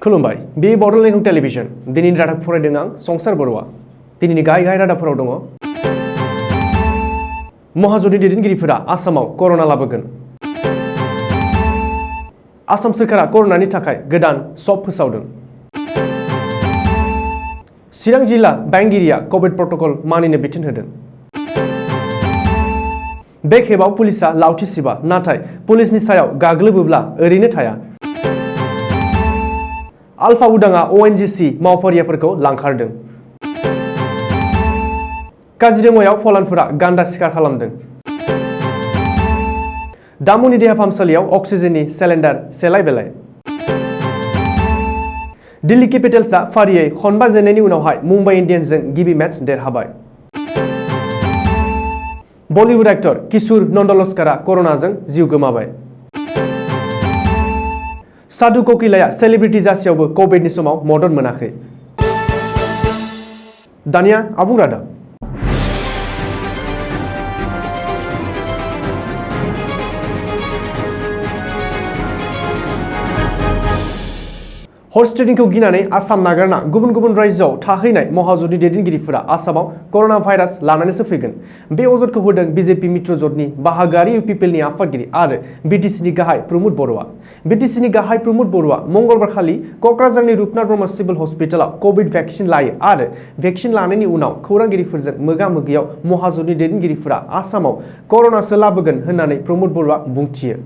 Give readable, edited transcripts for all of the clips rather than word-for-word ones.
खुलुमबाय बे बड'लेण्ड टेलिभिजन दिनैनि रादाब फरायदों आं संसार बर'आ दिनैनि गाहाय रादाबफोराव दङ महाजनी दैदेनगिरिफोरा आसामाव कर'ना लाबोगोन आसाम सोरखारा कर'नानि थाखाय गोदान सप फोसावदों चिरां जिल्ला बेंगिरिया कभिड प्रट'कल मानिनो बिथोन होदों बे खेबाव पुलिसा लावथि सिबा नाथाय पुलिसनि सायाव गाग्लोबोब्ला ओरैनो थाया आलफा उदाङा ओएनजीसी मावफारियाफोरखौ लांखारदों काजिरङायाव फलानफोरा गान्दा सिखार खालामदों दामुनि देहा फाहामसालियाव अक्सिजेननि सिलिन्डार सेलाय बेलाय दिल्ली केपिटेल्सआ फारियै खनबा जेननायनि उनावहाय मुम्बाइ इन्डियान्सजों गिबि मेच देरहाबाय बलिउड एक्टर किशोर नन्दलस्करा कर'नाजों जिउ गोमाबाय साधु ककिलाया सेलिब्रिटी जासेयावबो कभिडनि समाव मदद मोनाखै दानिया आबुं रादाब हर्स ट्रेडिंखौ गिनानै आसाम नागारना गुबुन गुबुन रायजोआव थाहैनाय महाजनी दैदेनगिरिफोरा आसामाव कर'ना भाइरास लानानैसो फैगोन बे अजदखौ होदों बीजेपी मित्र ज'टनि बाहागोआरि इउपिपिएलनि आफादगिरि आरो बीटीसीनि गाहाय प्रमोद बर'आ बीटीसीनि गाहाय प्रमोद बर'आ मंगलबार खालि क'क्राझारनि रुपनाथ ब्रह्म सिभिल हस्पिटालाव कोविड भेक्सिन लायो आरो भेक्सिन लानायनि उनाव खौरांगिरिफोरजों मोगा-मोगियाव महाजनी दैदेनगिरिफोरा आसामाव कर'नासो लाबोगोन होननानै प्रमोद बर'आ बुंथियो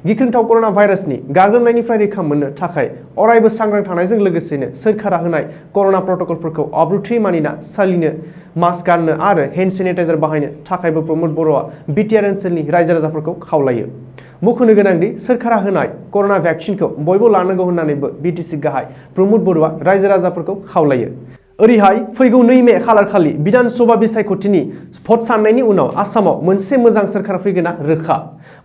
गिख्रंथाव कर'ना भाइरासनि गाग्लोबनायनिफ्राय रैखा मोननो थाखाय अरायबो सांग्रां थानायजों लोगोसेनो सोरखारा होनाय कर'ना प्रट'कलफोरखौ आब्रुथियै मानिना सोलिनो मास्क गाननो आरो हेन्ड सेनिटाइजार बाहायनो थाखायबो प्रमोद बर'आ बिटिआर ओनसोलनि रायजो राजाफोरखौ खावलायो मुंख'नो गोनांदि सोरखारा होनाय कर'ना भेक्सिनखौ बयबो लानांगौ होननानैबो बीटीसी गाहाय प्रमोद बर'आ रायजो राजाफोरखौ खावलायो ओरैहाय फैगौ 2 मे खालारखालि विधान सभा बिसायख'थिनि भट साननायनि उनाव आसामाव मोनसे मोजां सोरखार फैगोना रोखा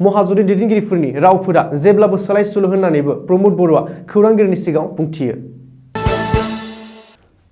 महाजनी दैदेनगिरिफोरनि रावफोरा जेब्लाबो सोलाय सोल' होननानैबो प्रमोद बर'आ खौरांगिरिनि सिगाङाव बुंथियो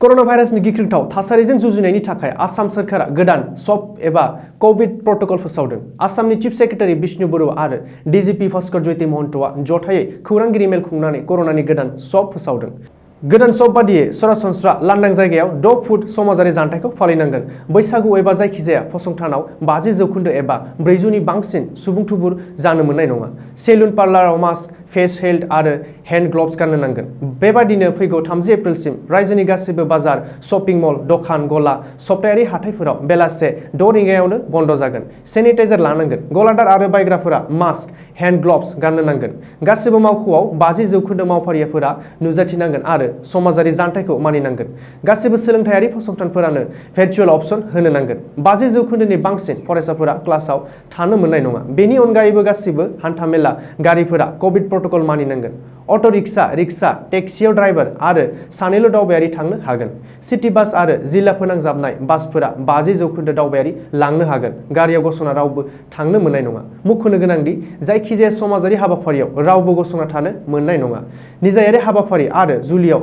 कर'ना भाइरासनि गिख्रंथाव थासारिजों जुजिनायनि थाखाय आसाम सोरखारा गोदान सप एबा कोविड प्रट'कल फोसावदों आसामनि चिफ सेक्रेटारि बिष्णु बरुवा आरो डीजीपी भास्कर ज्योति महन्तआ जथायै खौरांगिरि मेल खुंनानै कर'नानि गोदान सप फोसावदों गोदान सप बादियै सरासनस्रा लांदां जायगायाव 6 फुट समाजारि जानथायखौ फालिनांगोन बैसागु एबा जायखिजाया फसंथानाव 50% एबा 400नि बांसिन सुबुं थुबुर जानो मोननाय नङा सेलुन पार्लाराव मास्क फेस हेल्ड आरो हेन्ड ग्लभ्स गाननो नांगोन बेबादिनो फैगौ 30 एप्रिलसिम रायजोनि गासैबो बाजार शपिं मल दखान गला सप्तायारि हाथायफोराव बेलासे 6 रिंगायावनो बन्द जागोन सेनिटाइजार लानांगोन गलादार आरो बायग्राफोरा मास्क हेन्ड ग्लभ्स गाननो नांगोन गासैबो मावख'आव 50% मावफारियाफोरा नुजाथिनांगोन आरो समाजारि जानथायखौ मानिनांगोन गासैबो सोलोंथायारि फसंथानफोरानो भार्चुअल अपसन होनो नांगोन 50% बांसिन फरायसाफोरा क्लासाव थानो मोननाय नङा बेनि अनगायैबो गासैबो हान्थामेला गारिफोरा कोविड प्रट'कल मानिनांगोन अट' रिक्सा टेक्सियाव ड्राइभार आरो सानैल' दावबायारि थांनो हागोन सिटी बास आरो जिल्ला फोनांजाबनाय बासफोरा 50% दावबायारि लांनो हागोन गारियाव गसंना रावबो थांनो मोननाय नङा मुंख'नो गोनांदि जायखिजाया समाजारि हाबाफारियाव रावबो गसंना थानो मोननाय नङा निजायारि हाबाफारि आरो जुलियाव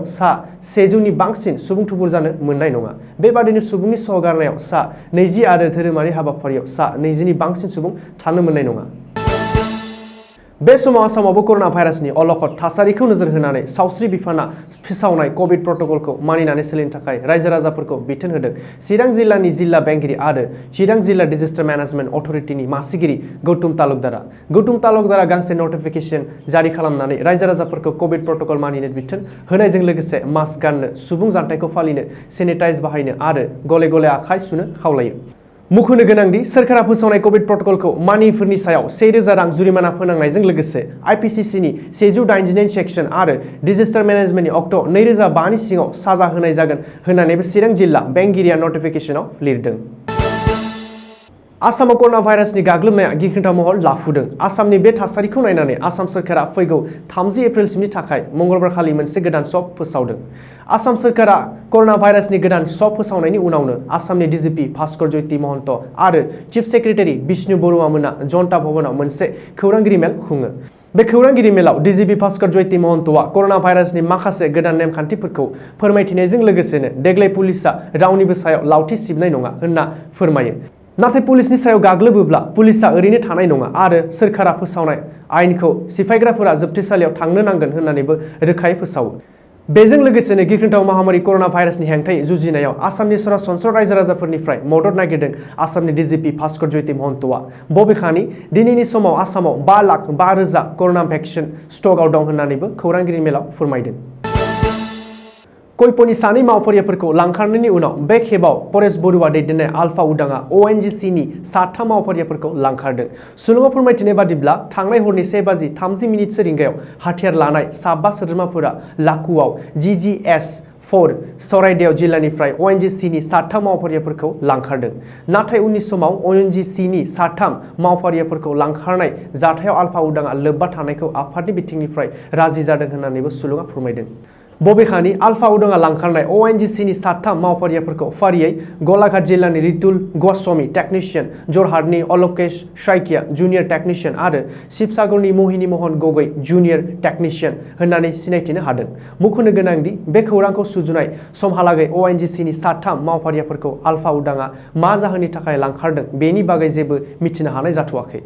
100नि बांसिन सुबुं थुबुर जानो मोननाय नङा बेबादिनो सुबुंनि सहगारनायाव 20 आरो धोरोमारि हाबाफारियाव 20नि बांसिन सुबुं थानो मोननाय नङा बे समाव आसामावबो कर'ना भाइरासनि अलखद थासारिखौ नोजोर होनानै सावस्रि बिफाना फोसावनाय कोविड प्रट'कलखौ मानिनानै सोलिनो थाखाय रायजो राजाफोरखौ बिथोन होदों चिरां जिल्लानि जिल्ला बेंगिरि आरो चिरां जिल्ला डिजास्टार मेनेजमेन्ट अथ'रिटिनि मासिगिरि गौतम तालुकदारा गांसे नटिफिकेसन जारि खालामनानै रायजो राजाफोरखौ कोविड प्रट'कल मानिनो बिथोन होनायजों लोगोसे मास्क गाननो सुबुं जानथायखौ फालिनो सेनिटाइज बाहायनो आरो गले गले आखाइ सुनो खावलायो मुंख'नो गोनांदि सोरखारा फोसावनाय कोविड प्रट'कलखौ मानियैफोरनि सायाव 1000 रां जुरिमाना फोनांनायजों लोगोसे आईपीसीनि 189 सेक्सन आरो डिजास्टार मेनेजमेन्टनि अक्ट' 2005नि सिङाव साजा होनाय जागोन होननानैबो चिरां जिल्ला बेंगिरिया नटिफिकेसनाव लिरदों आसामाव कर'ना भाइरासनि गाग्लोबनाया गिख्रंथाव महर लाफुदों आसामनि बे थासारिखौ नायनानै आसाम सोरखारा फैगौ 30 एप्रिलसिमनि थाखाय मंगलबार खालि मोनसे गोदान सप फोसावदों आसाम सोरखारा कर'ना भाइरासनि गोदान सप फोसावनायनि उनावनो आसामनि डीजीपी भास्कर ज्योति महन्त आरो चिफ सेक्रेटारि बिष्णु बरुवा मोना जनता भवनाव मोनसे खौरांगिरि मेल खुङो बे खौरांगिरि मेलाव डीजीपी भास्कर ज्योति महन्तआ कर'ना भाइरासनि माखासे गोदान नेमखान्थिफोरखौ फोरमायथिनायजों लोगोसेनो देग्लाय पुलिसा रावनिबो सायाव लावथि सिबनाय नङा होनना फोरमायो नाथाय पुलिसनि सायाव गाग्लोबोब्ला पुलिसा ओरैनो थानाय नङा आरो सोरखारा फोसावनाय आयेनखौ सिफायग्राफोरा जोबथेसालियाव थांनो नांगोन होननानैबो रोखायै फोसावो बेजों लोगोसेनो गिख्रंथाव महामारी कर'ना भाइरासनि हेंथायै जुजिनायाव आसामनि सरासनस्रा रायजो राजाफोरनिफ्राय मदद नागिरदों आसामनि डिजिपि भास्कर ज्योति महन्तआ। बबेखानि दिनैनि समाव आसामाव 5,05,000 कर'ना भेक्सिन स्टकआव दं होन्नानैबो खौरांगिरि मेलाव फोरमायदों। कयपनि सानै मावफारियाफोरखौ लांखारनायनि उनाव बे खेबाव परेश बरुवा दैदेननाय आलफा उदांआ ONGCनि 3 मावफारियाफोरखौ लांखारदों। सुलुङाव फोरमायथिनाय बादिब्ला थांनाय हरनि 1:30 रिंगायाव हाथियार लानाय 5 सोद्रोमाफोरा लाकुआव GGS-4 सराइदेव जिल्लानिफ्राय ONGCनि 3 मावफारियाफोरखौ लांखारदों। नाथाय उननि समाव ONGCनि 3 मावफारियाफोरखौ लांखारनाय जाथायाव आलफा उदांआ लोब्बा थानायखौ आफादनि बिथिंनिफ्राय राजि जादों होन्नानैबो सुलुङा फोरमायदों। बबेखानि आलफा उदांआ लांखारनाय ONGCनि 3 मावफारियाफोरखौ फारियै गलाघाट जिल्लानि रितुल ग'स्वामी टेक्निशियान, जरहाटनि अलकेश साइकिया जुनियर टेक्निशियान आरो शिबसागरनि मोहिनी मोहन गगৈ जुनियर टेक्निशियान होन्नानै सिनायथिनो हादों। मुंख'नो गोनांदि बे खौरांखौ सुजुनाय समहालागै ONGCनि 3 मावफारियाफोरखौ आलफा उदांआ मा जाहोननि थाखाय लांखारदों बेनि बागै जेबो मिथिनो हानाय जाथ'वाखै।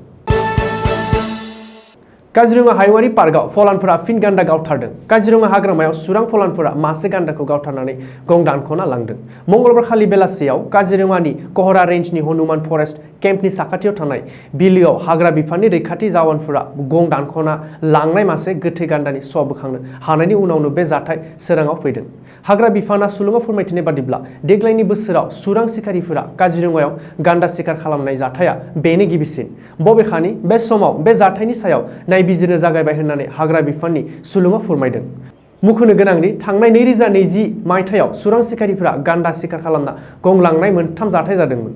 काजिरङा हायुङारि पार्कआव फलानफोरा फिन गान्दा गावथारदों। काजिरङा हाग्रामायाव सुरां फलानफोरा मासे गान्दाखौ गावथारनानै गं दानख'ना लांदों। मंगलबार खालि बेलासियाव काजिरङानि कहरा रेन्जनि हनुमान फरेस्ट केम्पनि साखाथियाव थानाय बिलोआव हाग्रा बिफाननि रैखाथि जवानफोरा गं दानख'ना लांनाय मासे गोथै गान्दानि शव बोखांनो हानायनि उनावनो बे जाथाय सोराङाव फैदों। हाग्रा बिफाना सुलुङाव फोरमायथिनाय बादिब्ला देग्लायनि बोसोराव सुरां सिखारिफोरा काजिरङायाव गान्दा सिखार खालामनाय जाथाया बेनो गिबिसिन। बबेखानि बे समाव बे जाथायनि सायाव नायबिजिरनो जागायबाय होन्नानै हाग्रा बिफाननि सुलुङाव फोरमायदों। मुंख'नो गोनांदि थांनाय 2020 मायथाइयाव सुरां सिखारिफोरा गान्दा सिखार खालामना गंलांनाय 3 जाथाय जादोंमोन।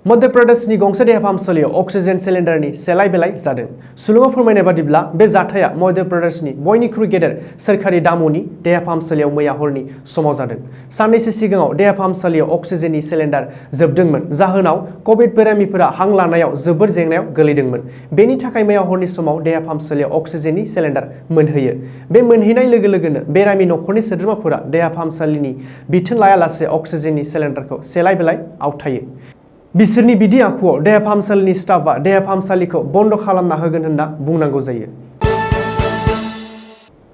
मध्य प्रदेशनि गंसे देहा फाहामसालियाव अक्सिजेन सिलिन्डारनि सेलाय बेलाय जादों। सुलुङाव फोरमायनाय बादिब्ला बे जाथाया मध्य प्रदेशनि बयनिख्रुइ गेदेर सोरखारि दामनि देहा फाहामसालियाव मैया हरनि समाव जादों। साननैसो सिगाङाव देहा फाहामसालियाव अक्सिजेननि सिलिन्डार जोबदोंमोन, जाहोनाव कभिड बेरामिफोरा हां लानायाव जोबोर जेंनायाव गोलैदोंमोन। बेनि थाखाय मैया हरनि समाव देहा फाहामसालियाव अक्सिजेननि सिलिन्डार मोनहैयो। बे मोनहैनाय लोगो लोगोनो बेरामि नखरनि सोद्रोमाफोरा देहा फाहामसालिनि बिथोन लायालासे अक्सिजेननि सिलिन्डारखौ सेलाय बेलाय आवथायो। बिसोरनि बिदि आखुआव देहा फाहामसालिनि स्टाफआ देहा फाहामसालिखौ बन्द खालामना होगोन होनना बुंनांगौ जायो।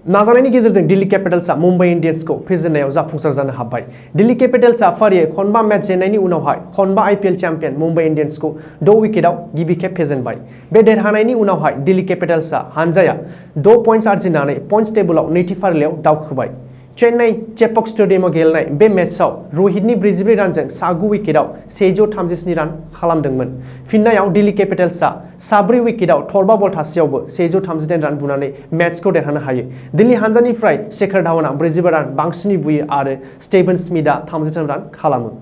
नाजानायनि गेजेरजों दिल्ली कैपिटल्सआ मुंबई इंडियन्सखौ फेजेननायाव जाफुंसार जानो हाबाय। दिल्ली कैपिटल्सआ फारियै खनबा मैच जेननायनि उनावहाय खनबा IPL चैंपियन मुंबई इंडियन्सखौ 6 विकेटआव गिबि खेब फेजेनबाय। बे देरहानायनि उनावहाय दिल्ली कैपिटल्सआ हानजाया 6 पइन्ट्स आरजिनानै पइन्ट्स टेबुलाव नैथि फारिलाइयाव दावखोबाय। चेन्नाई चेपक स्टेडियामाव गेलेनाय बे मेचआव रहितनि 44 रानजों 9 विकेटआव 137 रान खालामदोंमोन। फिननायाव दिल्ली कैपिटल्सआ 4 विकेटआव थरबा बल थासेयावबो 138 रान बुनानै मेचखौ देरहानो हायो। दिल्ली हानजानिफ्राय शेखर धावनआ 45 रान बांसिनै बुयो आरो स्टीवन स्मिथआ 33 रान खालामो।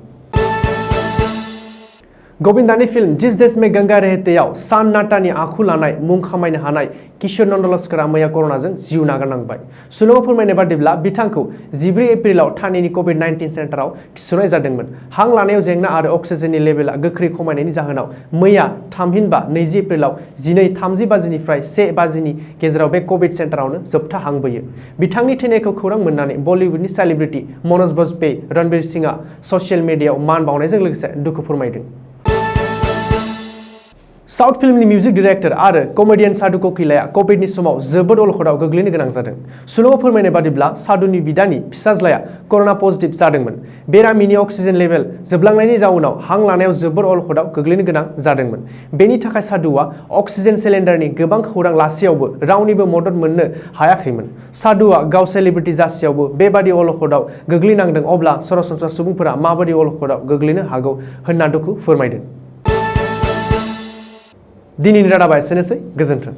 गोविंदानि फिल्म जिस देश में गंगा रहतेयाव सान नाटानि आखु लानाय मुं खामायनो हानाय किशोर नन्दलस्करआ मैया कर'नाजों जिउ नागारनांबाय। सुलुङाव फोरमायनाय बादिब्ला बिथांखौ 14 एप्रिलाव ठाणेनि कोविड-19 सेन्टाराव थिसननाय जादोंमोन। हां लानायाव जेंना आरो अक्सिजेननि लेभेला गोख्रै खमायनायनि जाहोनाव मैया थामहिनबा 20 एप्रिलाव 12:30 बाजिनिफ्राय 1 बाजिनि गेजेराव बे कोविड सेन्टारावनो जोबथा हां बोयो। बिथांनि थैनायखौ खौरां मोननानै बलिउडनि सेलिब्रिटि मनोज बाजपेयी रणबीर सिंहआ ससियेल मिडियायाव मान बावनायजों लोगोसे दुखु फोरमायदों। साउथ फिल्मनि मिउजिक डाइरेक्टर आरो कमेडियान सादु ककिलाया कभिडनि समाव जोबोद अलखदाव गोग्लैनो गोनां जादों। सुलुङाव फोरमायनाय बादिब्ला सादुनि बिदानि फिसाज्लाया कर'ना पजिटिभ जादोंमोन। बेरामिनि अक्सिजेन लेभेल जोबलांनायनि जाउनाव हां लानायाव जोबोद अलखदाव गोग्लैनो गोनां जादोंमोन। बेनि थाखाय सादुआ अक्सिजेन सिलिन्डारनि गोबां खौरां लासेयावबो रावनिबो मदद मोननो हायाखैमोन। सादुआ गाव सेलिब्रिटि जासेयावबो बेबादि अलखदाव गोग्लैनांदों, अब्ला सरासनस्रा सुबुंफोरा माबादि अलखदाव गोग्लैनो हागौ होनना दुखु फोरमायदों। दिनैनि रादाबा एसेनोसै, गोजोन्थों।